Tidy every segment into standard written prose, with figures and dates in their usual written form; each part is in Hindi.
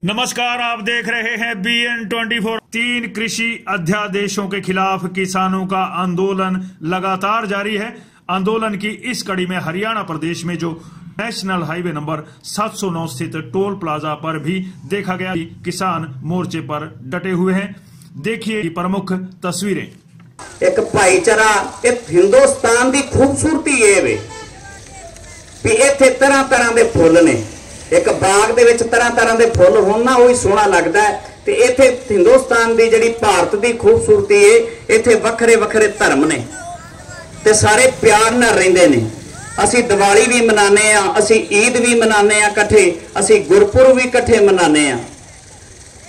नमस्कार, आप देख रहे हैं BN24। 3 कृषि अध्यादेशों के खिलाफ किसानों का आंदोलन लगातार जारी है। आंदोलन की इस कड़ी में हरियाणा प्रदेश में जो नेशनल हाईवे नंबर 709 स्थित टोल प्लाजा पर भी देखा गया कि किसान मोर्चे पर डटे हुए हैं। देखिए प्रमुख तस्वीरें। एक भाईचारा, एक हिंदुस्तान की खूबसूरती ये वे भी इत्थे तरह तरह के फुल ने। एक बाग दे विच तरह तरह के फुल होण ना वही सोहना लगता है। ते इत्थे हिंदुस्तान की जिहड़ी भारत की खूबसूरती है, इत्थे वखरे वखरे धर्म ने ते सारे प्यार नाल रहिंदे ने। असी दिवाली भी मनाने आ, असी ईद भी मनाने आ इकट्ठे, असी गुरपुरब भी इकट्ठे मनाने आ।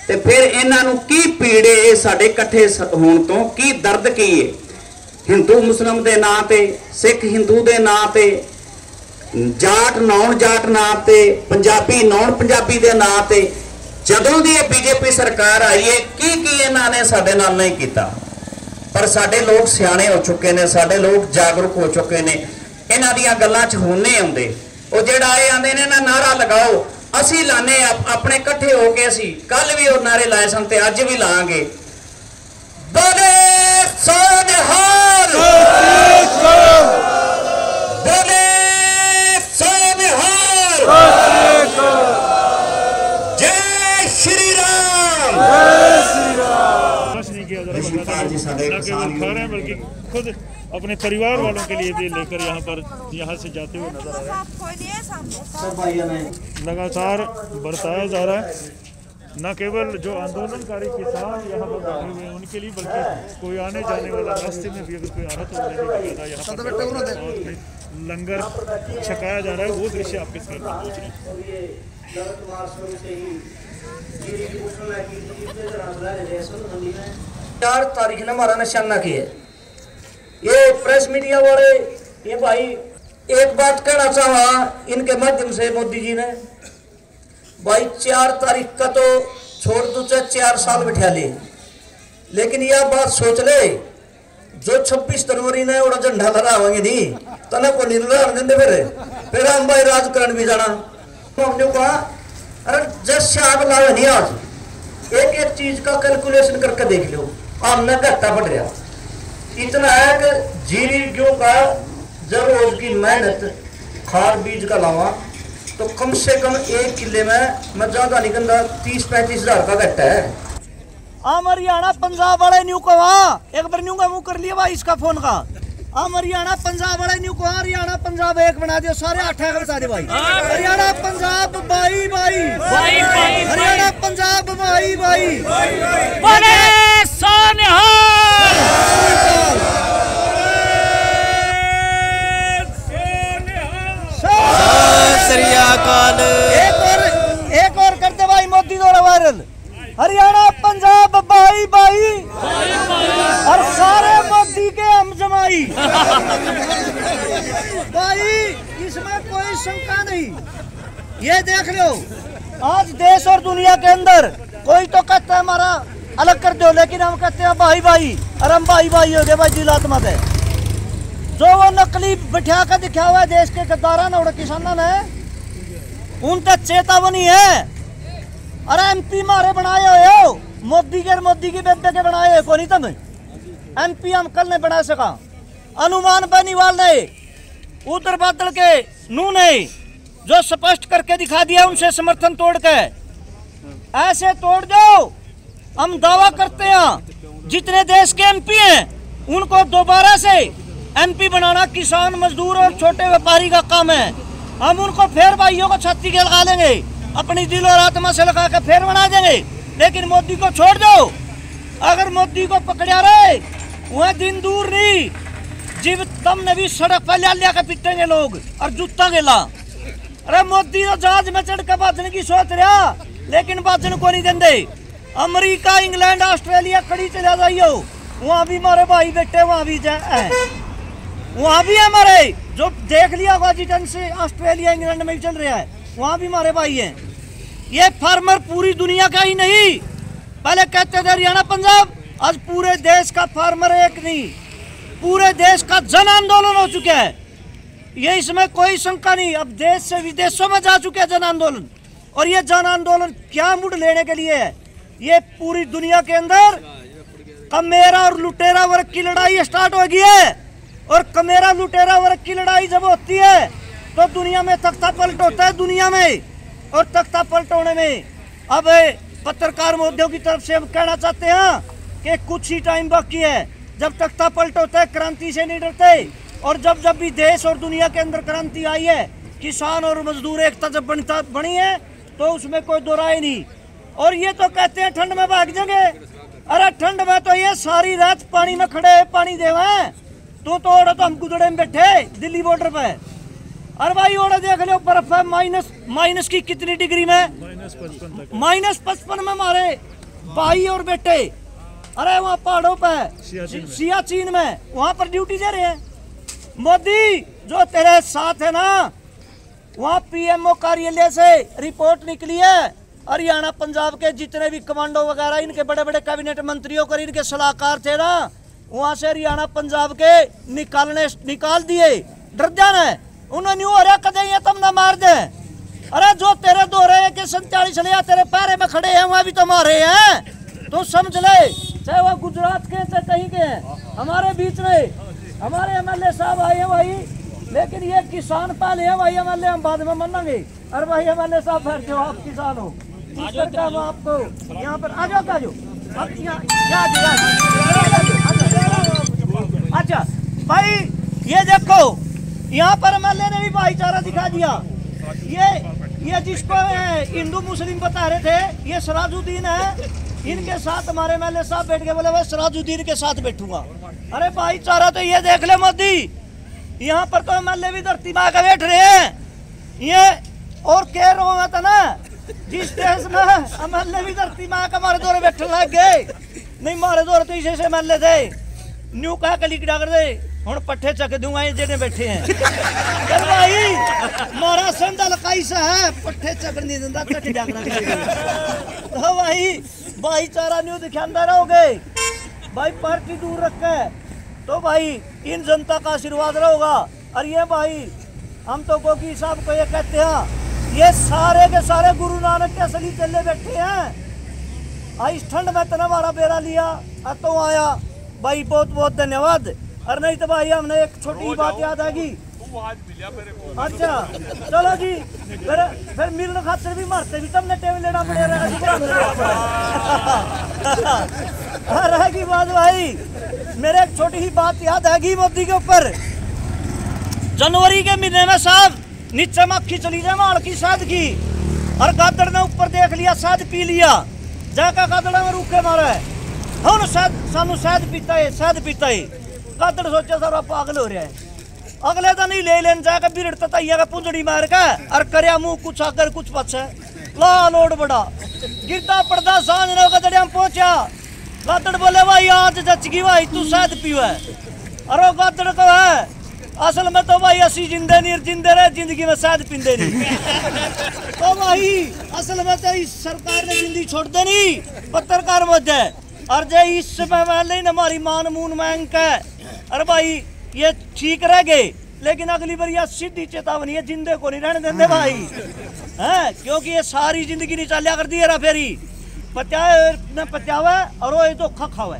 ते फिर इन्हां नूं की पीड़े ये साडे इकट्ठे होण तो की दर्द की है? हिंदू मुस्लिम के नां ते, सिख हिंदू के नां ते, जाट नॉन जाट नां ते, पंजाबी नॉन पंजाबी के नां ते जदों दी बीजेपी सरकार आई है की इन्हां ने साडे नाल नहीं कीता। पर साडे लोग सियाणे हो चुके ने, साडे लोग जागरूक हो चुके ने। इन्हां दीयां गल्लां च हुण नहीं आउंदे। ओ जिहड़ा ये आंदे ने ना नारा लगाओ, असी लाने अपने इकट्ठे होके असी कल भी वो नारे लाए सन ते अज भी लांगे। बोले सो निहाल, बोले सो निहाल, जय श्री राम। न केवल खा रहे हैं बल्कि खुद अपने परिवार वालों के लिए भी लेकर यहाँ से जाते हुए नजर आ रहे हैं। लगातार बरताया जा रहा है। न केवल जो आंदोलनकारी किसान यहाँ पर बैठे हुए हैं उनके लिए, बल्कि कोई आने जाने वाला रास्ते में भी अगर कोई आहत हो यहाँ पर लंगर छकाया जा रहा है, वो दृश्य आपके स्क्रीन पर पहुँच रहे हैं। 4 तारीख ने हमारा निशाना किया है। ये प्रेस मीडिया वाले, ये भाई एक बात कहना चाहा इनके माध्यम से मोदी जी ने, भाई 4 तारीख का तो छोड़ दो, चाहे 4 साल बिठा ले, लेकिन यह बात सोच ले जो 26 जनवरी ने उड़ा झंडा लहरावेंगे नहीं तो ना को निर्णय देंगे। फिर हम भाई राजकरण भी जाना। हमने कहा अरे जैसे आग लावे नहीं, आज एक एक चीज का कैलकुलेशन करके देख लो, हमने घाटा बढ़ रहा इतना है कि जीरी गेहूं का जब रोज की मेहनत खाद बीज का लावा तो कम से कम 1 किले में मैं ज्यादा नहीं कहता 30-35 हजार का घट्टा है। हरियाणा पंजाब वाले न्यू को एक बार न्यू का मुंह कर लिया भाई इसका फोन का। हरियाणा पंजाब वाले न्यू को हरियाणा पंजाब एक बना दियो, सारे 8 बता दे भाई। हरियाणा पंजाब भाई भाई, हरियाणा पंजाब भाई भाई, एक और करते भाई मोदी द्वारा वायरल। हरियाणा पंजाब भाई भाई और सारे मोदी के हम जमाई भाई, इसमें कोई शंका नहीं। ये देख लो आज देश और दुनिया के अंदर कोई तो कहता है हमारा अलग कर दो, लेकिन हम कहते हैं भाई भाई, और हम भाई भाई हो गए भाई दिलात्मक है। जो वो नकली बिठा कर दिखा हुआ है देश के गद्दारा ने और किसानों ने, उन तक चेतावनी है। अरे MP मारे बनाए हुए हो, मोदी की बेटे के बनाए हुए को नहीं तुम MP हम कल नहीं बना सका। अनुमान बेनीवाल ने, उत्तर बादल के नू ने जो स्पष्ट करके दिखा दिया, उनसे समर्थन तोड़ के ऐसे तोड़ दो। हम दावा करते हैं जितने देश के MP हैं उनको दोबारा से MP बनाना किसान, मजदूर और छोटे व्यापारी का काम है। हम उनको फिर भाइयों को छाती के लगा लेंगे, अपनी दिल और आत्मा से लगा कर फिर बना देंगे। लेकिन मोदी को छोड़ दो। अगर मोदी को पकड़ा रहे वह दिन दूर नहीं, जीव तम ने भी सड़क पर लिया के पिटेंगे लोग और जूता गेला। अरे मोदी तो जहाज में चढ़ कर बाजने की सोच रहा, लेकिन बाजन को नहीं देंगे। अमेरिका, इंग्लैंड, ऑस्ट्रेलिया कड़ी चला जाइयो, वहां भी हमारे भाई बेटे वहां भी वहां भी हमारे जो देख लिया वाशिंगटन से ऑस्ट्रेलिया इंग्लैंड में चल रहा है, वहां भी हमारे भाई हैं। ये फार्मर पूरी दुनिया का ही नहीं, पहले कहते थे हरियाणा पंजाब, आज पूरे देश का फार्मर एक नहीं, पूरे देश का जन आंदोलन हो चुका है। ये इसमें कोई शंका नहीं। अब देश से विदेशों में जा चुके हैं जन आंदोलन, और ये जन आंदोलन क्या मुड़ लेने के लिए है? ये पूरी दुनिया के अंदर कमेरा और लुटेरा वर्ग की लड़ाई स्टार्ट हो गई है। और कमेरा लुटेरा वर्ग की लड़ाई जब होती है तो दुनिया में तख्ता पलट होता है दुनिया में। और तख्ता पलट होने में अब पत्रकार मोदियों की तरफ से हम कहना चाहते हैं कि कुछ ही टाइम बाकी है। जब तख्ता पलट होता है, क्रांति से नहीं डरते। और जब भी देश और दुनिया के अंदर क्रांति आई है, किसान और मजदूर एकता जब बनी है, तो उसमें कोई दो राय नहीं। और ये तो कहते हैं ठंड में भाग जाएंगे। अरे ठंड में तो ये सारी रात पानी में खड़े पानी देवे, तो हम गुदड़े में बैठे दिल्ली बॉर्डर पे। अरे भाई ओड़ा देख लो, बर्फ है माइनस की कितनी डिग्री में? -55 में मारे भाई और बेटे। अरे वहाँ पहाड़ों पे सियाचिन में वहाँ पर ड्यूटी दे रहे हैं। मोदी जो तेरे साथ है ना, वहाँ पीएमओ कार्यालय से रिपोर्ट निकली है, हरियाणा पंजाब के जितने भी कमांडो वगैरह इनके बड़े बड़े कैबिनेट मंत्रियों को इनके सलाहकार थे ना, वहाँ से हरियाणा पंजाब के निकाल दिए। डर जाना है उन्होंने हो रहा कदे ये तुम ना मार दे। अरे जो तेरे दो रहे के 47 लिया तेरे पैरे में खड़े हैं, वहाँ भी तो मारे हैं। तो समझ ले, चाहे वो गुजरात के चाहे कहीं के हैं, हमारे बीच में हमारे एमएलए साहब आए हैं भाई, लेकिन ये किसान पाले हैं भाई एमएलए, हम बाद में मानेंगे। अरे भाई एमएलए साहब बैठे हो, आप किसान हो, इस करके हम आपको यहाँ पर आ जाओ। अच्छा भाई ये देखो, यहाँ पर एमएलए ने भी भाईचारा दिखा दिया। ये जिसको हिंदू मुस्लिम बता रहे थे, ये सराजुद्दीन है, इनके साथ हमारे एमएलए साहब बैठ के बोले मैं सराजुद्दीन के साथ बैठूंगा। अरे भाईचारा तो ये देख ले मोदी, यहाँ पर तो एमएलए भी धरती माँ का बैठ रहे हैं। ये और कह रहा था ना, जिस देश में एमएलए भी धरती माँ का हमारे दौरे बैठने लग गए। नहीं मारे दौरे तो इसे एमएलए थे, न्यू कहा कली किड़ा कर दे हूँ पट्ठे चक दूंगा ये जेने बैठे हैं। चल भाई मारा संदल कैसा है, पट्ठे चक नहीं देता चक जागरा तो भाई भाईचारा न्यू दिखांदा रहोगे भाई, पार्टी दूर रखे तो भाई इन जनता का आशीर्वाद रहेगा। और ये भाई हम तो गोगी साहब को ये कहते हैं, ये सारे के सारे गुरु नानक के असली चले बैठे हैं। इस ठंड में तना हमारा बेरा लिया तो आया भाई, बहुत बहुत धन्यवाद। और नहीं तो भाई हमने एक छोटी बात याद आएगी। अच्छा चलो जी, फिर मिलने खातिर भी मरते भी तुमने टेबल लेना पड़ेगा। रहेगी बात भाई, मेरे एक छोटी ही बात याद आएगी मोदी के ऊपर। जनवरी के महीने में साहब नीचे मक्खी चली जाए माल की शाद की, और गादड़ ने ऊपर देख लिया शाद पी लिया, जाकर गादड़ में रूखे मारा है। हम सानू शाद पीता है। गादड़ सोचा सारा पागल हो रहा है। अगले दिन ही ले लेन जाकर बिरड़ तैया का पुंजड़ी मार के और करया मुंह कुछ आकर कुछ पछे ला लोड बड़ा गिरता पड़ता सांझ ने गदड़िया में पहुंचा। गादड़ बोले भाई आज जचगी भाई तू शायद पीवे। अरे गादड़ को है असल में तो भाई असी जिंदे नहीं जिंदे रहे जिंदगी में शायद पींदे नहीं। तो भाई असल में तो इस सरकार ने जिंदगी छोड़ देनी पत्रकार मुझे। और जे इस समय वाले हमारी मान मून मांग के अरे भाई ये ठीक रह गए, लेकिन अगली बार यह सीधी चेतावनी है, जिंदे को नहीं रहने देते भाई हैं, क्योंकि ये सारी जिंदगी नहीं चलिया कर दी है फेरी पचावे और वो तो खावे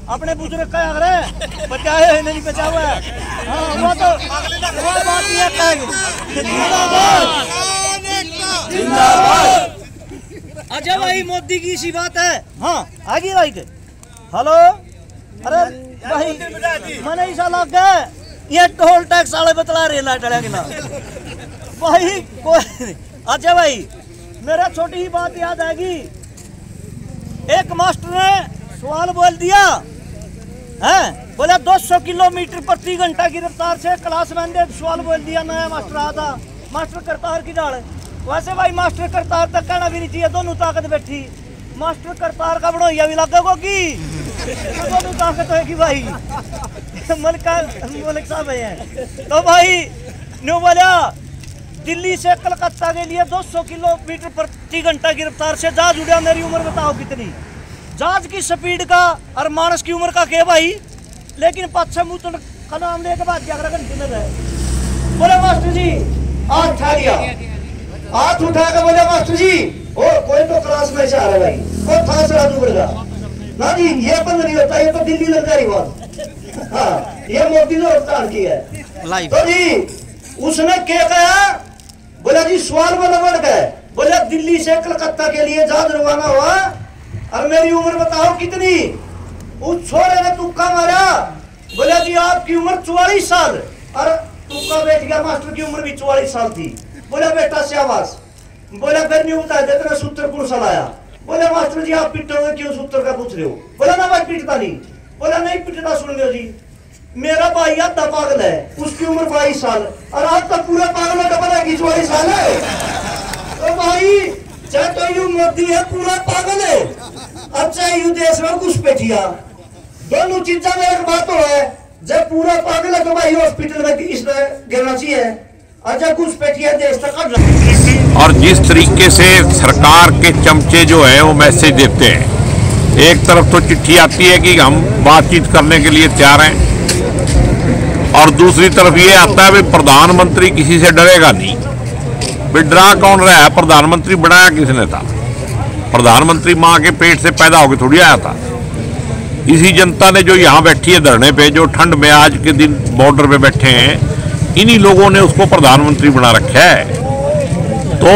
अपने बुजुर्ग क्या करे बचाए नहीं बचावा। हाँ वो तो वो बात ये अच्छा भाई मोदी की इसी बात है। हाँ आगे भाई के हेलो। अरे भाई मैंने ऐसा लग गया ये टोल टैक्स वाले बतला रहे ना भाई कोई। अच्छा भाई मेरा छोटी ही बात याद आएगी, एक मास्टर ने सवाल बोल दिया है, बोला 200 किलोमीटर प्रति घंटा की रफ्तार से क्लास में सवाल बोल दिया। नया मास्टर आया था, मास्टर करतार की डाल। वैसे भाई मास्टर करतार तक कहना भी नहीं चाहिए, दोनों ताकत बैठी। मास्टर करतार का बढ़ोया भी लगेगा कि दोनों ताकत होगी भाई। मलिक साहब है तो भाई न्यू बोला दिल्ली से कलकत्ता के लिए 200 किलोमीटर प्रति घंटा की रफ्तार से जहाज उड़ा। मेरी उम्र बताओ कितनी, जहाज की स्पीड का और मानस की उम्र का क्या भाई। लेकिन पाँच मुँह का नाम लेके बाद 11 घंटे में गए। बोले मास्टर जी आज ठा गया हाथ उठा के बोले मास्टर जी ओ कोई तो क्लास में से आ रहा भाई वो था सरा दूंगा ना जी, ये बंद नहीं होता, ये तो दिल्ली लग रही बात। हाँ, ये मोदी ने हड़ताल की है। तो जी उसने क्या कहा, बोला जी सवाल में बढ़ गए, बोला दिल्ली से कलकत्ता के लिए जहाज रवाना हुआ और मेरी उम्र बताओ कितनी। उस छोरे ने तुक्का मारा, बोला जी आपकी उम्र 44 साल, और तुक्का बैठ गया, मास्टर की उम्र भी 44 साल थी। बोला बेटा शाबाश। बोला फिर नहीं बता देते ना सूत्र कौन सा लाया। बोला मास्टर जी आप पिटोगे क्यों, सूत्र का पूछ रहे हो। बोला ना भाई पिटता नहीं। बोला नहीं पिटता, सुन लो जी मेरा भाई आधा पागल है, उसकी उम्र 22 साल और आप तो पूरा पागल है, डबल है 44 साल है। तो भाई चाहे तो यू मोदी है पूरा पागल है, अच्छा यू देश में घुसपैठिया, दोनों चीजा में एक बात तो है, जब पूरा पागल है तो भाई हॉस्पिटल में इसमें गिरना चाहिए, अच्छा घुसपैठिया देश तक कट रहा। और जिस तरीके से सरकार के चमचे जो है वो मैसेज देते हैं, एक तरफ तो चिट्ठी आती है कि हम बातचीत करने के लिए तैयार हैं, और दूसरी तरफ ये आता है भाई प्रधानमंत्री किसी से डरेगा नहीं। भाई डरा कौन रहा है, प्रधानमंत्री बनाया किसने था, प्रधानमंत्री माँ के पेट से पैदा होकर थोड़ी आया था। इसी जनता ने जो यहाँ बैठी है धरने पे, जो ठंड में आज के दिन बॉर्डर पे बैठे हैं, इन्हीं लोगों ने उसको प्रधानमंत्री बना रखा है। तो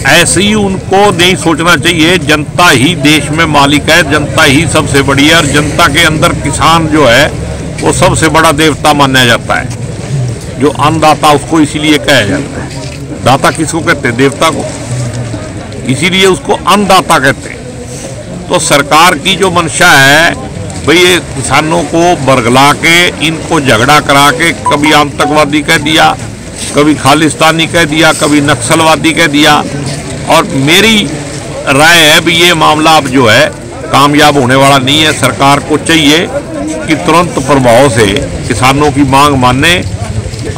ऐसे ही उनको नहीं सोचना चाहिए, जनता ही देश में मालिक है, जनता ही सबसे बड़ी है, और जनता के अंदर किसान जो है वो सबसे बड़ा देवता माना जाता है। जो अन्नदाता उसको इसीलिए कहा जाता है, दाता किसको कहते हैं, देवता को, इसीलिए उसको अन्नदाता कहते हैं। तो सरकार की जो मंशा है भाई ये किसानों को बरगला के, इनको झगड़ा करा के, कभी आतंकवादी कह दिया, कभी खालिस्तानी कह दिया, कभी नक्सलवादी कह दिया। और मेरी राय है भी ये मामला अब जो है कामयाब होने वाला नहीं है। सरकार को चाहिए कि तुरंत प्रभाव से किसानों की मांग माने,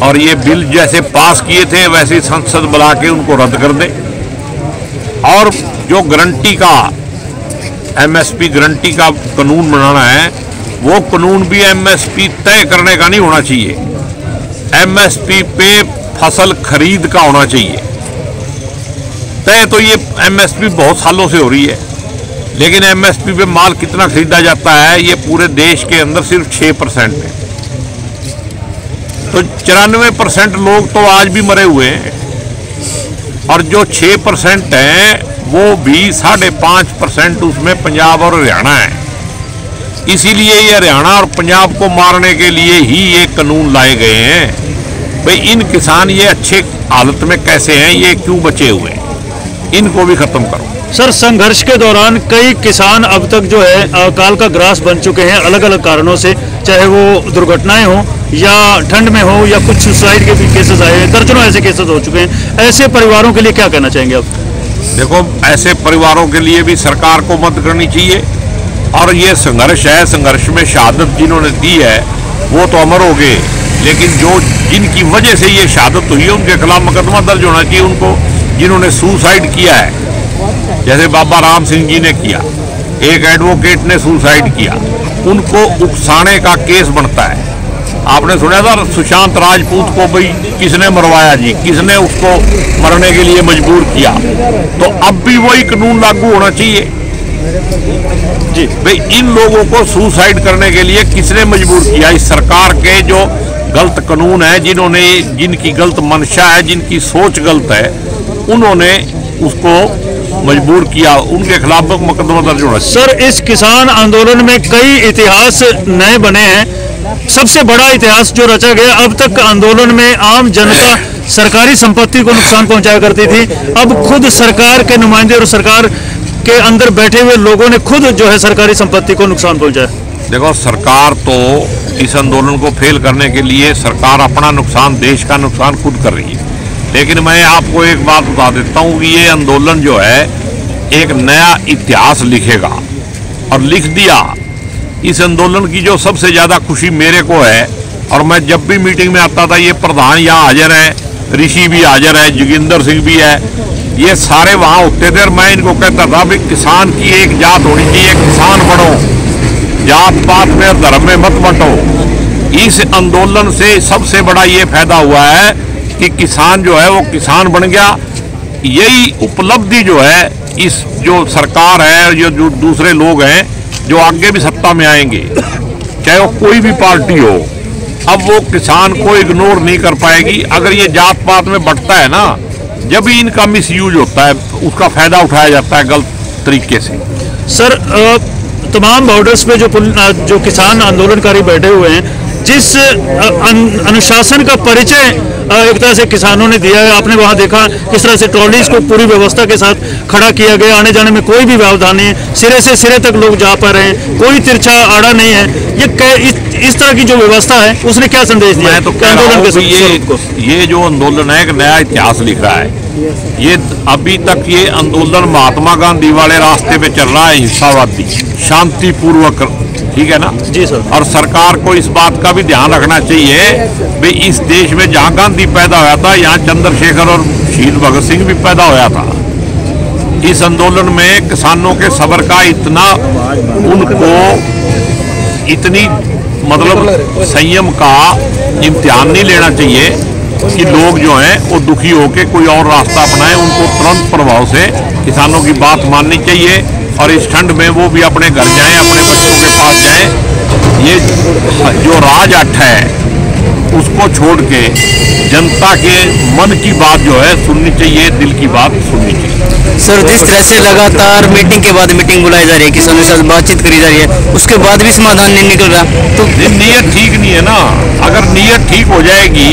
और ये बिल जैसे पास किए थे वैसे ही संसद बुला के उनको रद्द कर दे। और जो गारंटी का एमएसपी गारंटी का कानून बनाना है, वो कानून भी एमएसपी तय करने का नहीं होना चाहिए, एमएसपी पे फसल खरीद का होना चाहिए तय। तो ये एमएसपी बहुत सालों से हो रही है, लेकिन एमएसपी पे माल कितना खरीदा जाता है ये पूरे देश के अंदर सिर्फ 6% है। तो 94% लोग तो आज भी मरे हुए हैं, और जो 6% हैं वो भी 5.5% उसमें पंजाब और हरियाणा है। इसीलिए ये हरियाणा और पंजाब को मारने के लिए ही ये कानून लाए गए हैं। भाई इन किसान ये अच्छे हालत में कैसे हैं, ये क्यों बचे हुए हैं, इनको भी खत्म करो। सर संघर्ष के दौरान कई किसान अब तक जो है अकाल का ग्रास बन चुके हैं, अलग अलग कारणों से, चाहे वो दुर्घटनाएं हो या ठंड में हो या कुछ सुसाइड के भी केसेस आए हैं, दर्जनों ऐसे केसेस हो चुके हैं। ऐसे परिवारों के लिए क्या कहना चाहेंगे आप? देखो ऐसे परिवारों के लिए भी सरकार को मदद करनी चाहिए, और ये संघर्ष है, संघर्ष में शहादत जिन्होंने दी है वो तो अमर हो गए, लेकिन जो जिनकी वजह से ये शहादत हुई है उनके खिलाफ मुकदमा दर्ज होना चाहिए। उनको जिन्होंने सुसाइड किया है, जैसे बाबा राम सिंह जी ने किया, एक एडवोकेट ने सुसाइड किया, उनको उकसाने का केस बनता है। आपने सुना था सुशांत राजपूत को भाई किसने मरवाया जी, किसने उसको मरने के लिए मजबूर किया, तो अब भी वही कानून लागू होना चाहिए जी। भाई इन लोगों को सुसाइड करने के लिए किसने मजबूर किया? इस सरकार के जो गलत कानून है, जिन्होंने जिनकी गलत मंशा है, जिनकी सोच गलत है, उन्होंने उसको मजबूर किया, उनके खिलाफ मुकदमा दर्ज होना। सर इस किसान आंदोलन में कई इतिहास नए बने हैं, सबसे बड़ा इतिहास जो रचा गया, अब तक आंदोलन में आम जनता सरकारी संपत्ति को नुकसान पहुंचाया करती थी, अब खुद सरकार के नुमाइंदे और सरकार के अंदर बैठे हुए लोगों ने खुद जो है सरकारी संपत्ति को नुकसान पहुंचाया। देखो सरकार तो इस आंदोलन को फेल करने के लिए सरकार अपना नुकसान, देश का नुकसान खुद कर रही है। लेकिन मैं आपको एक बात बता देता हूँ कि ये आंदोलन जो है एक नया इतिहास लिखेगा, और लिख दिया। इस आंदोलन की जो सबसे ज़्यादा खुशी मेरे को है, और मैं जब भी मीटिंग में आता था, ये प्रधान यहाँ हाजिर है, ऋषि भी हाजिर है, जोगिंदर सिंह भी है, ये सारे वहाँ होते थे, और मैं इनको कहता था कि किसान की एक जात होनी चाहिए, किसान बनो, जात पात में और धर्म में मत बंटो। इस आंदोलन से सबसे बड़ा ये फायदा हुआ है कि किसान जो है वो किसान बन गया, यही उपलब्धि जो है इस जो सरकार है, जो दूसरे लोग हैं जो आगे भी सत्ता में आएंगे, चाहे वो कोई भी पार्टी हो, अब वो किसान को इग्नोर नहीं कर पाएगी। अगर ये जात पात में बंटता है ना, जब भी इनका मिसयूज होता है, उसका फायदा उठाया जाता है गलत तरीके से। सर, तमाम बॉर्डर्स पे जो किसान आंदोलनकारी बैठे हुए हैं, जिस अनुशासन का परिचय एक तरह से किसानों ने दिया है, आपने वहां देखा किस तरह से ट्रॉलीज को पूरी व्यवस्था के साथ खड़ा किया गया, आने जाने में कोई भी व्यवधान नहीं है, सिरे से सिरे तक लोग जा पा रहे हैं, कोई तिरछा आड़ा नहीं है। ये इस तरह की जो व्यवस्था है उसने क्या संदेश दिया है? तो आंदोलन के ये जो आंदोलन है, एक नया इतिहास लिख रहा है। ये अभी तक ये आंदोलन महात्मा गांधी वाले रास्ते पे चल रहा है, हिंसावादी, शांतिपूर्वक, ठीक है ना जी सर। और सरकार को इस बात का भी ध्यान रखना चाहिए भाई, इस देश में जहां गांधी पैदा हुआ था, यहाँ चंद्रशेखर और शहीद भगत सिंह भी पैदा हुआ था। इस आंदोलन में किसानों के सब्र का इतना, उनको इतनी मतलब संयम का इम्तिहान नहीं लेना चाहिए कि लोग जो हैं वो दुखी होकर कोई और रास्ता अपनाएं। उनको तुरंत प्रभाव से किसानों की बात माननी चाहिए और इस ठंड में वो भी अपने घर जाएं, अपने बच्चों के पास जाएं। ये जो राजहट है उसको छोड़ के जनता के मन की बात जो है सुननी चाहिए, दिल की बात सुननी चाहिए। सर, जिस तरह से लगातार मीटिंग के बाद मीटिंग बुलाई जा रही है, किसानों के साथ बातचीत करी जा रही है, उसके बाद भी समाधान नहीं निकल रहा, तो नीयत ठीक नहीं है ना। अगर नीयत ठीक हो जाएगी,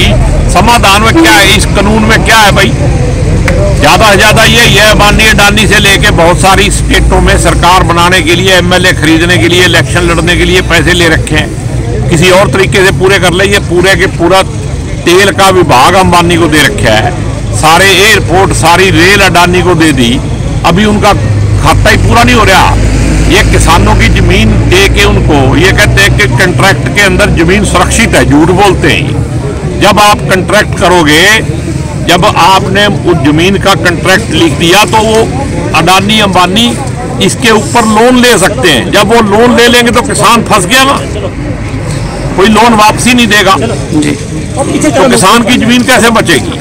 समाधान में क्या है, इस कानून में क्या है भाई, ज्यादा से ज्यादा यही है, माननीय अडानी से लेके बहुत सारी स्टेटों में सरकार बनाने के लिए, एमएलए खरीदने के लिए, इलेक्शन लड़ने के लिए पैसे ले रखे हैं, किसी और तरीके से पूरे कर ले। ये पूरे के पूरा तेल का विभाग अंबानी को दे रखा है, सारे एयरपोर्ट, सारी रेल अडानी को दे दी, अभी उनका खाता ही पूरा नहीं हो रहा। ये किसानों की जमीन दे के उनको ये कहते हैं कि कंट्रैक्ट के अंदर जमीन सुरक्षित है, झूठ बोलते हैं। जब आप कंट्रैक्ट करोगे, जब आपने उस जमीन का कंट्रैक्ट लिख दिया तो वो अडानी अंबानी इसके ऊपर लोन ले सकते हैं। जब वो लोन ले लेंगे तो किसान फंस गया ना, कोई लोन वापसी नहीं देगा जी, तो किसान की जमीन कैसे बचेगी?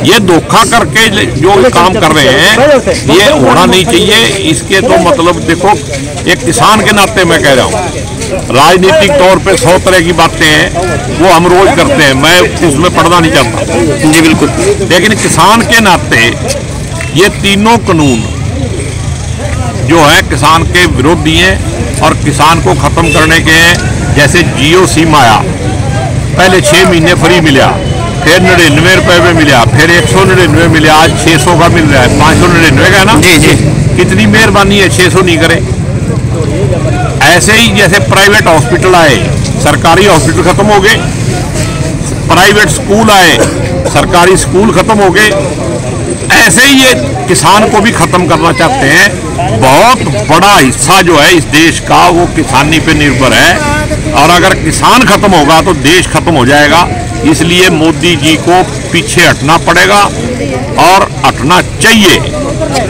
ये धोखा करके जो काम कर रहे हैं ये होना नहीं चाहिए। इसके तो मतलब देखो, एक किसान के नाते मैं कह रहा हूँ, राजनीतिक तौर पे 100 तरह की बातें हैं वो हम रोज करते हैं, मैं उसमें पढ़ना नहीं चाहता जी, बिल्कुल। लेकिन किसान के नाते ये तीनों कानून जो है किसान के विरोधी हैं और किसान को खत्म करने के हैं। जैसे जियो सिम आया, पहले 6 महीने फ्री मिला, फिर 99 रुपए में मिला, फिर 199 मिला, आज 600 का मिल रहा है, 599 का ना जी जी। कितनी मेहरबानी है, 600 नहीं करे। ऐसे ही जैसे प्राइवेट हॉस्पिटल आए, सरकारी हॉस्पिटल खत्म हो गए, प्राइवेट स्कूल आए, सरकारी स्कूल खत्म हो गए, ऐसे ही ये किसान को भी खत्म करना चाहते हैं। बहुत बड़ा हिस्सा जो है इस देश का वो किसानी पे निर्भर है, और अगर किसान खत्म होगा तो देश खत्म हो जाएगा। इसलिए मोदी जी को पीछे हटना पड़ेगा और हटना चाहिए।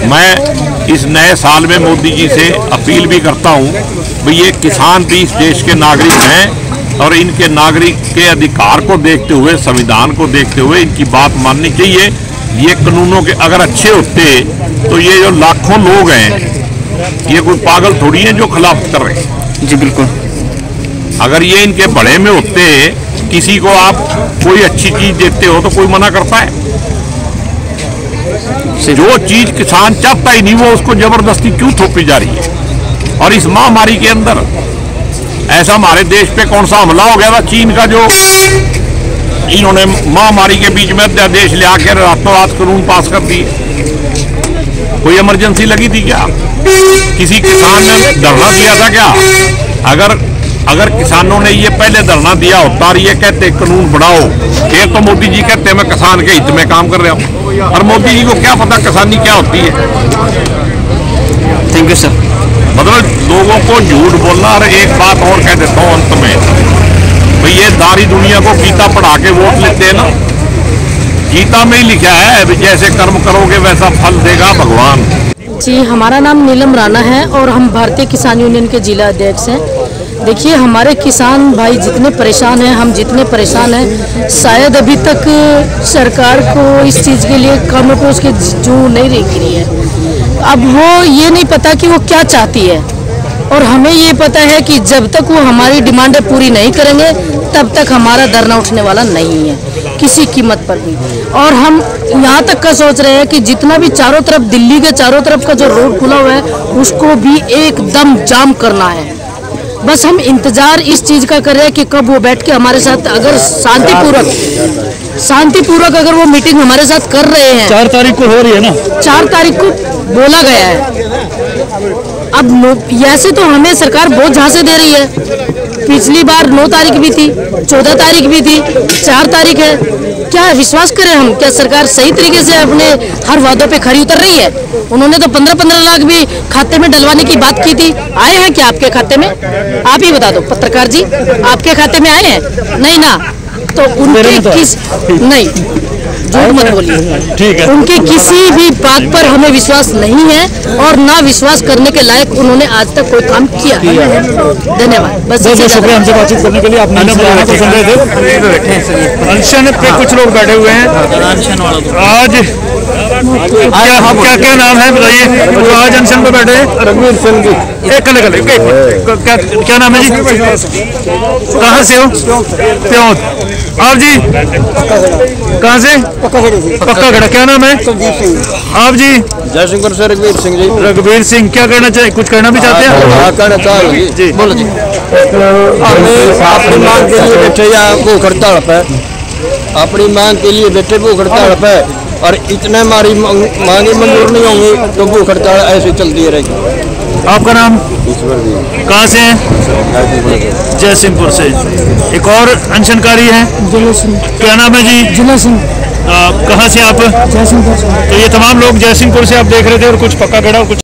मैं इस नए साल में मोदी जी से अपील भी करता हूँ भाई, ये किसान भी इस देश के नागरिक हैं और इनके नागरिक के अधिकार को देखते हुए, संविधान को देखते हुए इनकी बात माननी चाहिए। ये कानूनों के अगर अच्छे होते तो ये जो लाखों लोग हैं ये कोई पागल थोड़ी हैं जो खिलाफ कर रहे हैं जी, बिल्कुल। अगर ये इनके बड़े में होते, किसी को आप कोई अच्छी चीज देते हो तो कोई मना करता है? जो चीज किसान चाहता ही नहीं वो उसको जबरदस्ती क्यों थोपी जा रही है? और इस महामारी के अंदर ऐसा हमारे देश पे कौन सा हमला हो गया था चीन का, जो इन्होंने महामारी के बीच में अध्यादेश ले आकर रातों रात कानून पास कर दिए। कोई इमरजेंसी लगी थी क्या? किसी किसान ने धरना दिया था क्या? अगर किसानों ने ये पहले धरना दिया होता और ये कहते कानून बढ़ाओ, फिर तो मोदी जी कहते मैं किसान के हित में काम कर रहा हूँ। और मोदी जी को क्या पता किसानी क्या होती है? Thank you sir. मतलब लोगों को झूठ बोलना। और एक बात और कह देता हूँ अंत में, भाई ये सारी दुनिया को गीता पढ़ा के वोट लेते हैं ना, गीता में ही लिखा है जैसे कर्म करोगे वैसा फल देगा भगवान। जी, हमारा नाम नीलम राणा है और हम भारतीय किसान यूनियन के जिला अध्यक्ष हैं। देखिए, हमारे किसान भाई जितने परेशान हैं, हम जितने परेशान हैं, शायद अभी तक सरकार को इस चीज़ के लिए कानों पे उसके जू नहीं गिरी है। अब वो ये नहीं पता कि वो क्या चाहती है, और हमें ये पता है कि जब तक वो हमारी डिमांडें पूरी नहीं करेंगे तब तक हमारा धरना उठने वाला नहीं है किसी कीमत पर भी। और हम यहाँ तक का सोच रहे हैं कि जितना भी चारों तरफ, दिल्ली के चारों तरफ का जो रोड खुला हुआ है उसको भी एकदम जाम करना है। बस हम इंतजार इस चीज़ का कर रहे हैं कि कब वो बैठ के हमारे साथ, अगर शांतिपूर्वक अगर वो मीटिंग हमारे साथ कर रहे हैं। 4 तारीख को हो रही है ना? 4 तारीख को बोला गया है। अब ऐसे तो हमें सरकार बहुत झांसे दे रही है। पिछली बार 9 तारीख भी थी, 14 तारीख भी थी, 4 तारीख है। क्या विश्वास करें हम? क्या सरकार सही तरीके से अपने हर वादों पे खरी उतर रही है? उन्होंने तो 15-15 लाख भी खाते में डलवाने की बात की थी। आए हैं क्या आपके खाते में? आप ही बता दो पत्रकार जी, आपके खाते में आए हैं? नहीं ना। तो उनके किस नहीं, झूठ मत बोलिए, ठीक है। उनके किसी भी बात पर हमें विश्वास नहीं है, और ना विश्वास करने के लायक उन्होंने आज तक कोई काम किया है। धन्यवाद। बस शुक्रिया हमसे बातचीत करने के लिए। आपने अनशन पे कुछ लोग बैठे हुए हैं आज। क्या नाम है बताइए, जो आज अनशन पे बैठे हैं? रघुवीर सिंह जी। क्या नाम है जी? कहाँ से हो? प्योंत। आप जी कहाँ से? पक्का खड़ा। क्या नाम है? आप जी? जयसिंहपुर से रघुवीर सिंह जी। रघुवीर सिंह, क्या करना चाहिए? कुछ करना भी चाहते हैं? हाँ, करना चाहेंगे जी। बोलो जी। हमें अपनी मांग के लिए बैठे या भूख हड़ताल पे, अपनी मांग के लिए बैठे भूख हड़ताल पे, और इतने हमारी मांगे मंजूर नहीं होंगी तो भूख हड़ताल ऐसे चलती रहेगी। आपका नाम? ईश्वर जी। कहाँ से हैं? जयसिंहपुर से। एक और अनशनकारी है, क्या नाम है जी? जिला सिंह। कहाँ से आप? जयसिंहपुर से। तो ये तमाम लोग जयसिंहपुर से आप देख रहे थे, और कुछ पक्का खड़ा, कुछ